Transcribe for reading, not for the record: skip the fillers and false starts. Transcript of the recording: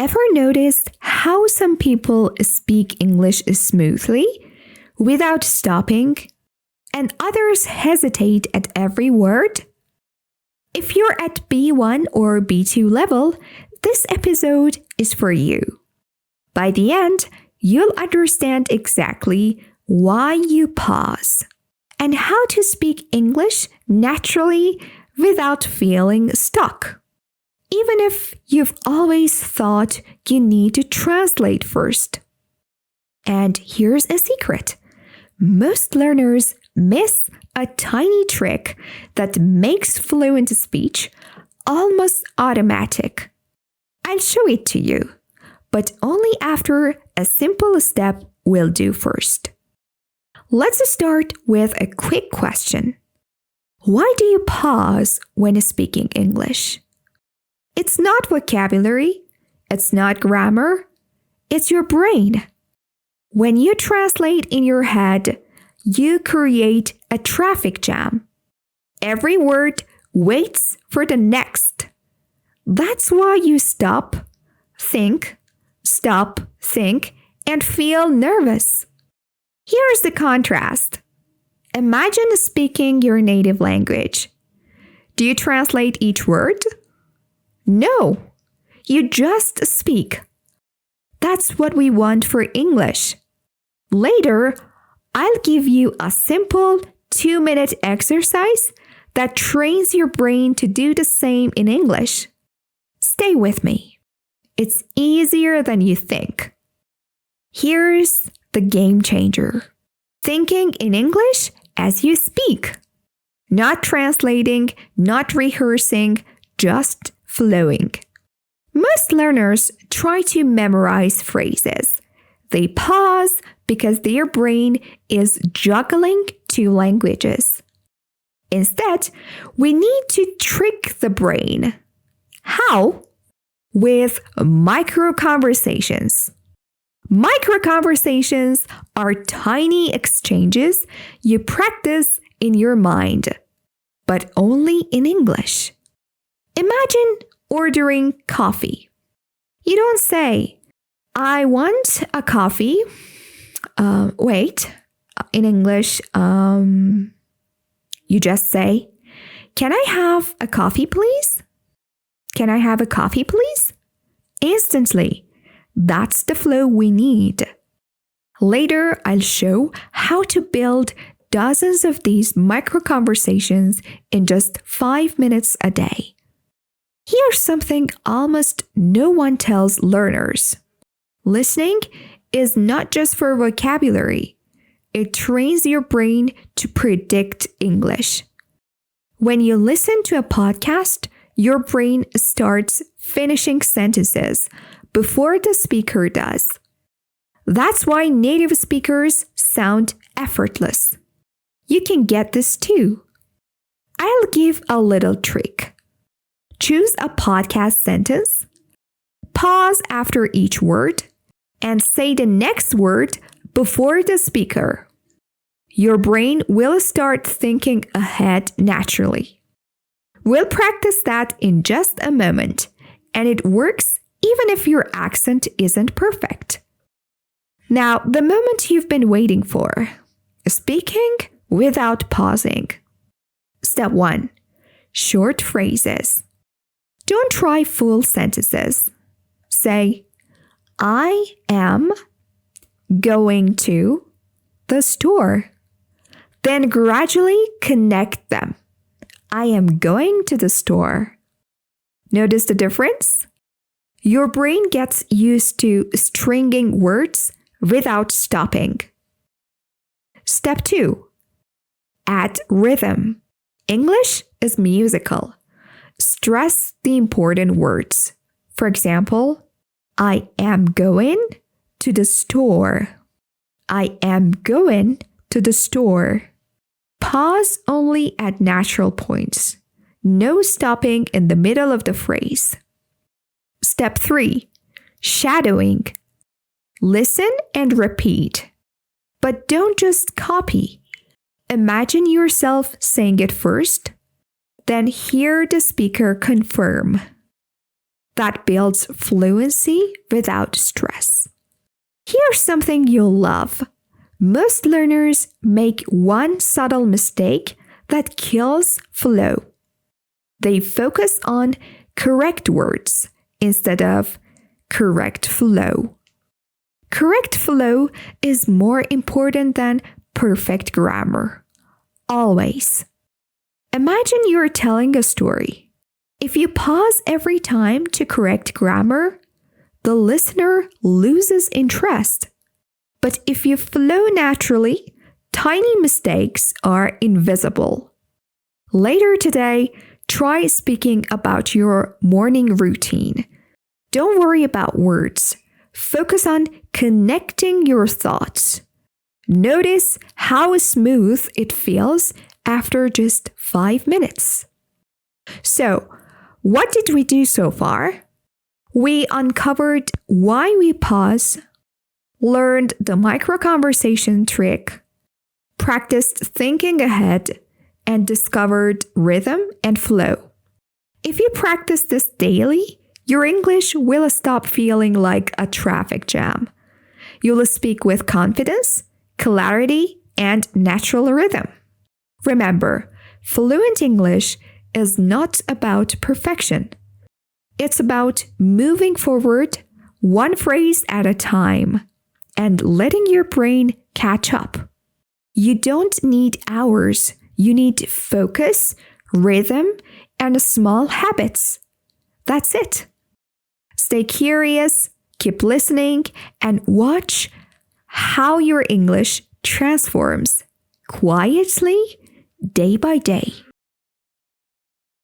Ever noticed how some people speak English smoothly without stopping, and others hesitate at every word? If you're at B1 or B2 level, this episode is for you. By the end, you'll understand exactly why you pause and how to speak English naturally without feeling stuck. Even if you've always thought you need to translate first. And here's a secret. Most learners miss a tiny trick that makes fluent speech almost automatic. I'll show it to you, but only after a simple step will do first. Let's start with a quick question. Why do you pause when speaking English? It's not vocabulary, it's not grammar, it's your brain. When you translate in your head, you create a traffic jam. Every word waits for the next. That's why you stop, think, and feel nervous. Here's the contrast. Imagine speaking your native language. Do you translate each word? No, you just speak. That's what we want for English. Later, I'll give you a simple 2-minute exercise that trains your brain to do the same in English. Stay with me. It's easier than you think. Here's the game changer. Thinking in English as you speak. Not translating, not rehearsing, just flowing. Most learners try to memorize phrases. They pause because their brain is juggling 2 languages. Instead, we need to trick the brain. How? With micro-conversations. Micro-conversations are tiny exchanges you practice in your mind, but only in English. Imagine ordering coffee. You don't say, I want a coffee. In English, you just say, can I have a coffee, please? Can I have a coffee, please? Instantly. That's the flow we need. Later, I'll show how to build dozens of these micro conversations in just 5 minutes a day. Here's something almost no one tells learners. Listening is not just for vocabulary. It trains your brain to predict English. When you listen to a podcast, your brain starts finishing sentences before the speaker does. That's why native speakers sound effortless. You can get this too. I'll give a little trick. Choose a podcast sentence, pause after each word, and say the next word before the speaker. Your brain will start thinking ahead naturally. We'll practice that in just a moment, and it works even if your accent isn't perfect. Now, the moment you've been waiting for, speaking without pausing. Step 1. Short phrases. Don't try full sentences. Say, I am going to the store. Then gradually connect them. I am going to the store. Notice the difference? Your brain gets used to stringing words without stopping. Step 2. Add rhythm. English is musical. Stress the important words. For example, I am going to the store. I am going to the store. Pause only at natural points. No stopping in the middle of the phrase. Step 3. Shadowing. Listen and repeat. But don't just copy. Imagine yourself saying it first, then hear the speaker confirm. that builds fluency without stress. Here's something you'll love. Most learners make one subtle mistake that kills flow. They focus on correct words instead of correct flow. Correct flow is more important than perfect grammar. Always. Imagine you're telling a story. If you pause every time to correct grammar, the listener loses interest. But if you flow naturally, tiny mistakes are invisible. Later today, try speaking about your morning routine. Don't worry about words. Focus on connecting your thoughts. Notice how smooth it feels after just 5 minutes. So, what did we do so far? We uncovered why we pause, learned the micro-conversation trick, practiced thinking ahead, and discovered rhythm and flow. If you practice this daily, your English will stop feeling like a traffic jam. You'll speak with confidence, clarity, and natural rhythm. Remember, fluent English is not about perfection. It's about moving forward one phrase at a time and letting your brain catch up. You don't need hours. You need focus, rhythm, and small habits. That's it. Stay curious, keep listening, and watch how your English transforms quietly day by day.